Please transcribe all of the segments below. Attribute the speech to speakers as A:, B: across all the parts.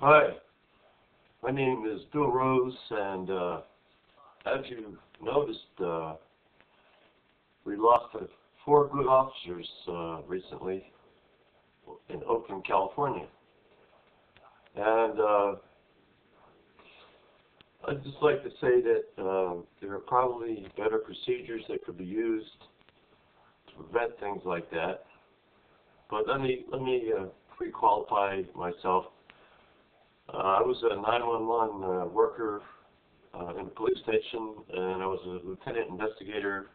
A: Hi, my name is Bill Rose, and as you noticed, we lost 4 good officers recently in Oakland, California. And I'd just like to say that there are probably better procedures that could be used to prevent things like that. But let me pre-qualify myself. I was a 911 worker in a police station, and I was a lieutenant investigator,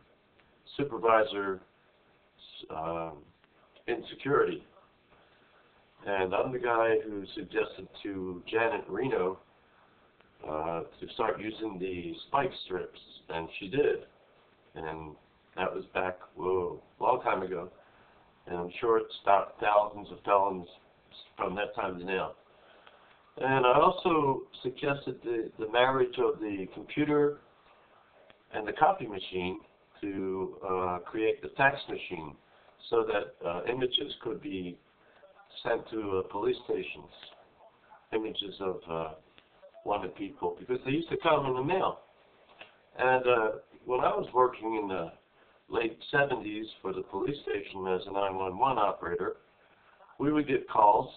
A: supervisor in security. And I'm the guy who suggested to Janet Reno to start using the spike strips, and she did. And that was back, a long time ago. And I'm sure it stopped thousands of felons from that time to now. And I also suggested the marriage of the computer and the copy machine to create the fax machine so that images could be sent to police stations, images of wanted people, because they used to come in the mail. And when I was working in the late 70s for the police station as a 911 operator, we would get calls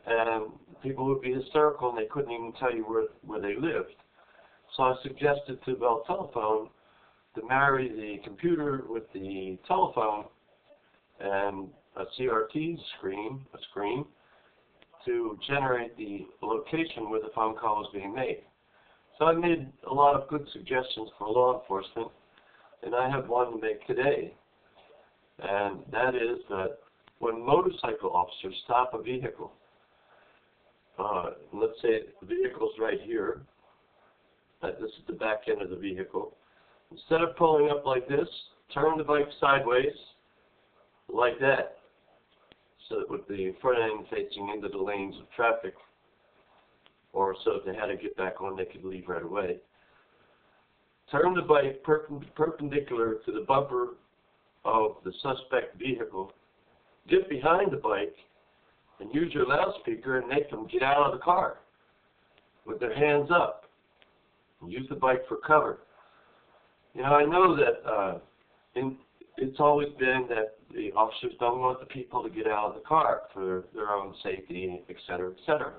A: and people would be hysterical and they couldn't even tell you where they lived. So I suggested to Bell Telephone to marry the computer with the telephone and a CRT screen, to generate the location where the phone call was being made. So I made a lot of good suggestions for law enforcement, and I have one to make today. And that is that when motorcycle officers stop a vehicle, let's say the vehicle's right here, this is the back end of the vehicle, instead of pulling up like this, turn the bike sideways like that, so that with the front end facing into the lanes of traffic, or so if they had to get back on, they could leave right away. Turn the bike perpendicular to the bumper of the suspect vehicle, get behind the bike, and use your loudspeaker and make them get out of the car with their hands up. And use the bike for cover. You know, I know that it's always been that the officers don't want the people to get out of the car for their own safety, et cetera, et cetera.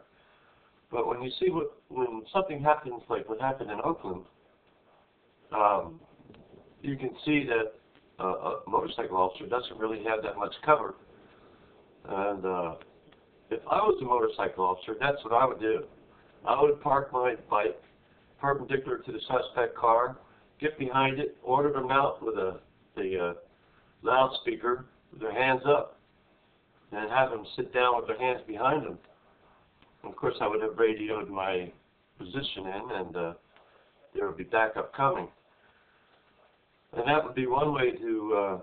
A: But when you see when something happens like what happened in Oakland, you can see that a motorcycle officer doesn't really have that much cover. And if I was a motorcycle officer, that's what I would do. I would park my bike perpendicular to the suspect car, get behind it, order them out with the loudspeaker with their hands up, and have them sit down with their hands behind them. And of course, I would have radioed my position in, and there would be backup coming. And that would be one way to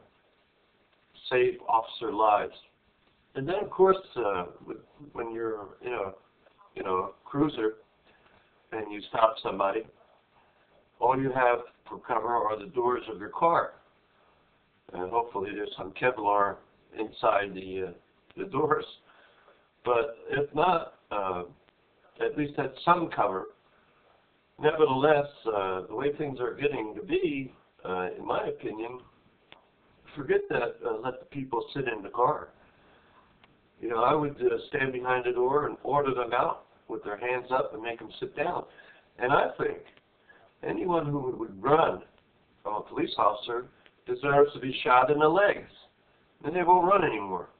A: save officer lives. And then, of course, when you're in a cruiser and you stop somebody, all you have for cover are the doors of your car. And hopefully there's some Kevlar inside the doors. But if not, at least that's some cover. Nevertheless, the way things are getting to be, in my opinion, forget that, let the people sit in the car. You know, I would stand behind the door and order them out with their hands up and make them sit down. And I think anyone who would run from a police officer deserves to be shot in the legs. Then they won't run anymore.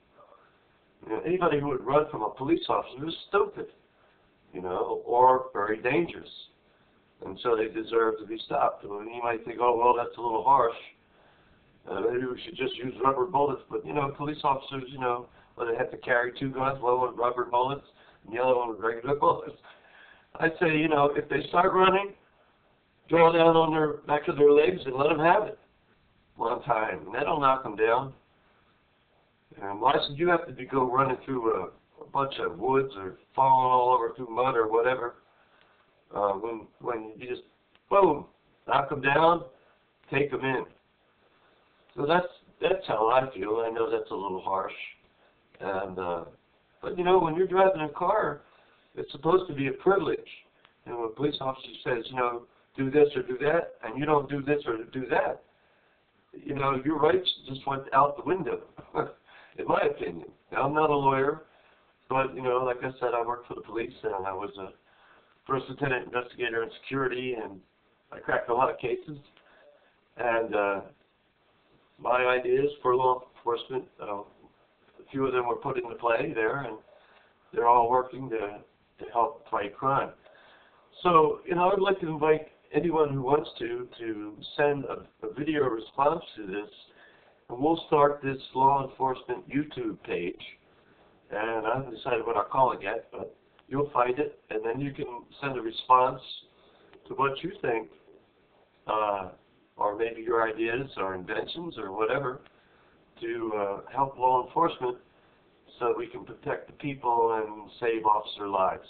A: You know, anybody who would run from a police officer is stupid, you know, or very dangerous. And so they deserve to be stopped. I mean, you might think, oh, well, that's a little harsh. Maybe we should just use rubber bullets. But, you know, police officers, you know, they have to carry 2 guns, one with rubber bullets and the other one with regular bullets. I'd say, you know, if they start running, draw down on their back of their legs and let them have it one time. And that'll knock them down. And why should you have to go running through a bunch of woods or falling all over through mud or whatever when you just, boom, knock them down, take them in. So that's how I feel. I know that's a little harsh. And but you know, when you're driving a car, It's supposed to be a privilege. And when a police officer says, you know, do this or do that, and you don't do this or do that, you know, your rights just went out the window, in my opinion. Now, I'm not a lawyer, but, you know, like I said, I worked for the police, and I was a first lieutenant investigator in security, and I cracked a lot of cases. And my ideas for law enforcement, a few of them were put into play there, and they're all working to help fight crime. So, you know, I'd like to invite anyone who wants to send a video response to this, and we'll start this law enforcement YouTube page. And I haven't decided what I'll call it yet, but you'll find it, and then you can send a response to what you think, or maybe your ideas or inventions or whatever, to help law enforcement so we can protect the people and save officer lives.